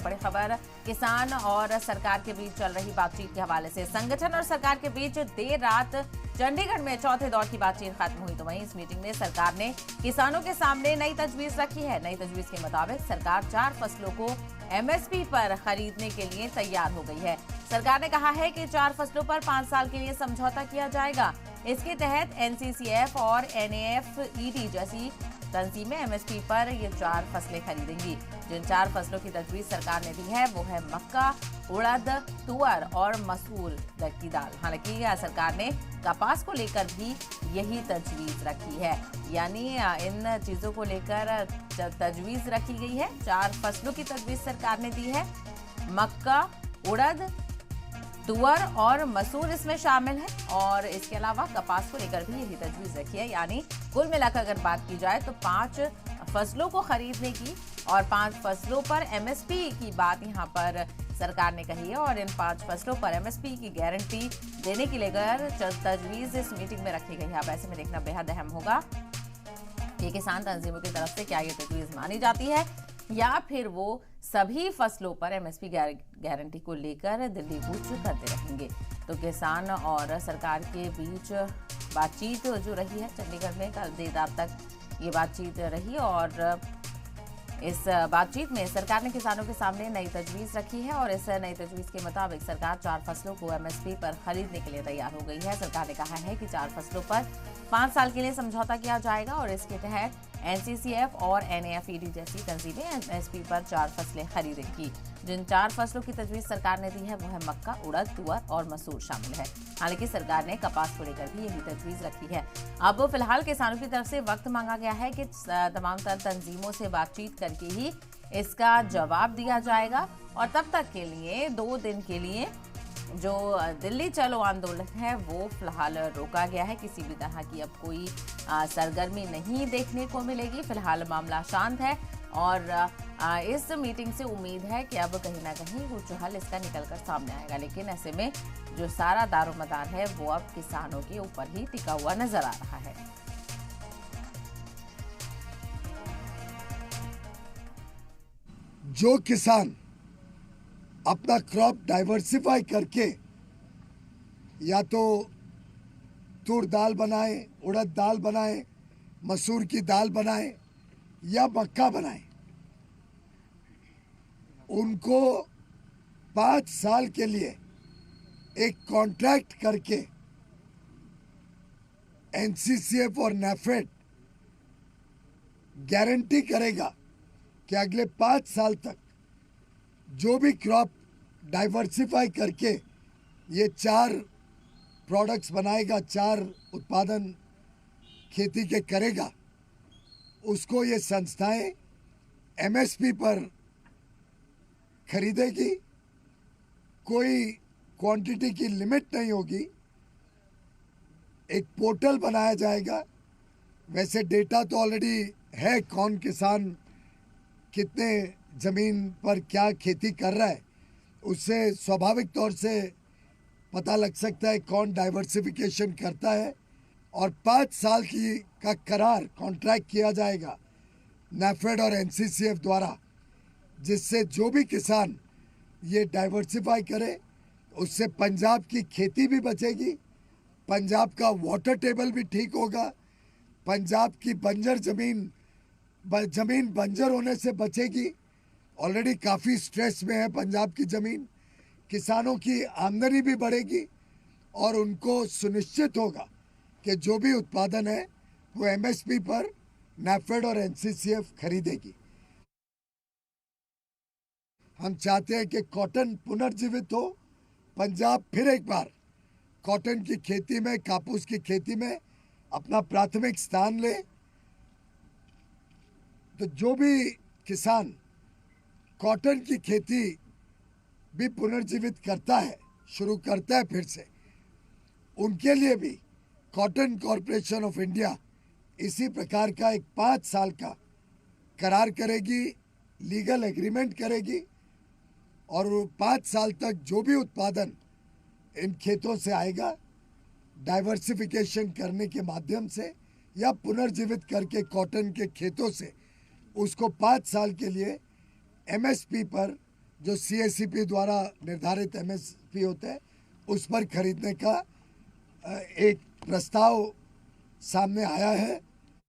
बड़ी खबर किसान और सरकार के बीच चल रही बातचीत के हवाले से। संगठन और सरकार के बीच देर रात चंडीगढ़ में चौथे दौर की बातचीत खत्म हुई। तो वहीं इस मीटिंग में सरकार ने किसानों के सामने नई तजवीज रखी है। नई तजवीज के मुताबिक सरकार 4 फसलों को एमएसपी पर खरीदने के लिए तैयार हो गई है। सरकार ने कहा है कि 4 फसलों पर 5 साल के लिए समझौता किया जाएगा। इसके तहत एनसीसीएफ और एनएफईडी जैसी तंजीमें एमएसपी पर ये 4 फसलें खरीदेंगी। जिन 4 फसलों की तजवीज सरकार ने दी है वो है मक्का, उड़द, तुअर और मसूर की दाल। हालांकि सरकार ने कपास को लेकर भी यही तजवीज रखी है, यानी इन चीजों को लेकर तजवीज रखी गई है। 4 फसलों की तजवीज सरकार ने दी है। मक्का, उड़द, तुअर और मसूर इसमें शामिल है और इसके अलावा कपास को लेकर भी यही तजवीज रखी है। यानी कुल मिलाकर अगर बात की जाए तो 5 फसलों को खरीदने की और 5 फसलों पर एमएसपी की बात यहाँ पर सरकार ने कही है और इन 5 फसलों पर एमएसपी की गारंटी देने की लेकर तजवीज इस मीटिंग में रखी गई है। अब ऐसे में देखना बेहद अहम होगा कि किसान तंजीमों की तरफ से क्या ये तजवीज मानी जाती है या फिर वो सभी फसलों पर एमएसपी गारंटी को लेकर दिल्ली कूच करते रहेंगे। तो किसान और सरकार के बीच बातचीत जो रही है चंडीगढ़ में, कल देर रात तक ये बातचीत रही और इस बातचीत में सरकार ने किसानों के सामने नई तजवीज रखी है और इस नई तजवीज के मुताबिक सरकार 4 फसलों को एमएसपी पर खरीदने के लिए तैयार हो गई है। सरकार ने कहा है कि 4 फसलों पर 5 साल के लिए समझौता किया जाएगा और इसके तहत एनसीसीएफ और एनएफईडी जैसी तंजीमें एमएसपी पर 4 फसलें खरीदेंगी। जिन 4 फसलों की तजवीज सरकार ने दी है वो है मक्का, उड़द, तुअर और मसूर शामिल है। हालांकि सरकार ने कपास को लेकर भी यही तजवीज रखी है। अब फिलहाल किसानों की तरफ से वक्त मांगा गया है कि तमाम तर तंजीमों से बातचीत करके ही इसका जवाब दिया जाएगा और तब तक के लिए 2 दिन के लिए जो दिल्ली चलो आंदोलन है वो फिलहाल रोका गया है। किसी भी तरह की अब कोई सरगर्मी नहीं देखने को मिलेगी। फिलहाल मामला शांत है और इस मीटिंग से उम्मीद है कि अब कहीं ना कहीं कुछ हल इसका निकलकर सामने आएगा। लेकिन ऐसे में जो सारा दारोमदार है वो अब किसानों के ऊपर ही टिका हुआ नजर आ रहा है। जो किसान अपना क्रॉप डाइवर्सिफाई करके या तो तूर दाल बनाए, उड़द दाल बनाए, मसूर की दाल बनाए या मक्का बनाए, उनको 5 साल के लिए एक कॉन्ट्रैक्ट करके एनसीसीएफ और नैफेड गारंटी करेगा कि अगले 5 साल तक जो भी क्रॉप डाइवर्सिफाई करके ये 4 प्रोडक्ट्स बनाएगा, 4 उत्पादन खेती के करेगा, उसको ये संस्थाएं एमएसपी पर खरीदेगी। कोई क्वांटिटी की लिमिट नहीं होगी। एक पोर्टल बनाया जाएगा। वैसे डेटा तो ऑलरेडी है, कौन किसान कितने ज़मीन पर क्या खेती कर रहा है, उससे स्वाभाविक तौर से पता लग सकता है कौन डाइवर्सिफिकेशन करता है। और 5 साल की का करार कॉन्ट्रैक्ट किया जाएगा नैफेड और एनसीसीएफ द्वारा, जिससे जो भी किसान ये डाइवर्सिफाई करे उससे पंजाब की खेती भी बचेगी, पंजाब का वाटर टेबल भी ठीक होगा, पंजाब की बंजर ज़मीन बंजर होने से बचेगी। ऑलरेडी काफ़ी स्ट्रेस में है पंजाब की ज़मीन। किसानों की आमदनी भी बढ़ेगी और उनको सुनिश्चित होगा कि जो भी उत्पादन है वो एमएसपी पर नैफेड और एनसीसीएफ खरीदेगी। हम चाहते हैं कि कॉटन पुनर्जीवित हो, पंजाब फिर एक बार कॉटन की खेती में, कापूस की खेती में अपना प्राथमिक स्थान ले। तो जो भी किसान कॉटन की खेती भी पुनर्जीवित करता है, शुरू करता है फिर से, उनके लिए भी कॉटन कॉरपोरेशन ऑफ इंडिया इसी प्रकार का एक 5 साल का करार करेगी, लीगल एग्रीमेंट करेगी और 5 साल तक जो भी उत्पादन इन खेतों से आएगा, डाइवर्सिफिकेशन करने के माध्यम से या पुनर्जीवित करके कॉटन के खेतों से, उसको 5 साल के लिए एमएसपी पर जो CACP द्वारा निर्धारित MSP होते हैं उस पर खरीदने का एक प्रस्ताव सामने आया है।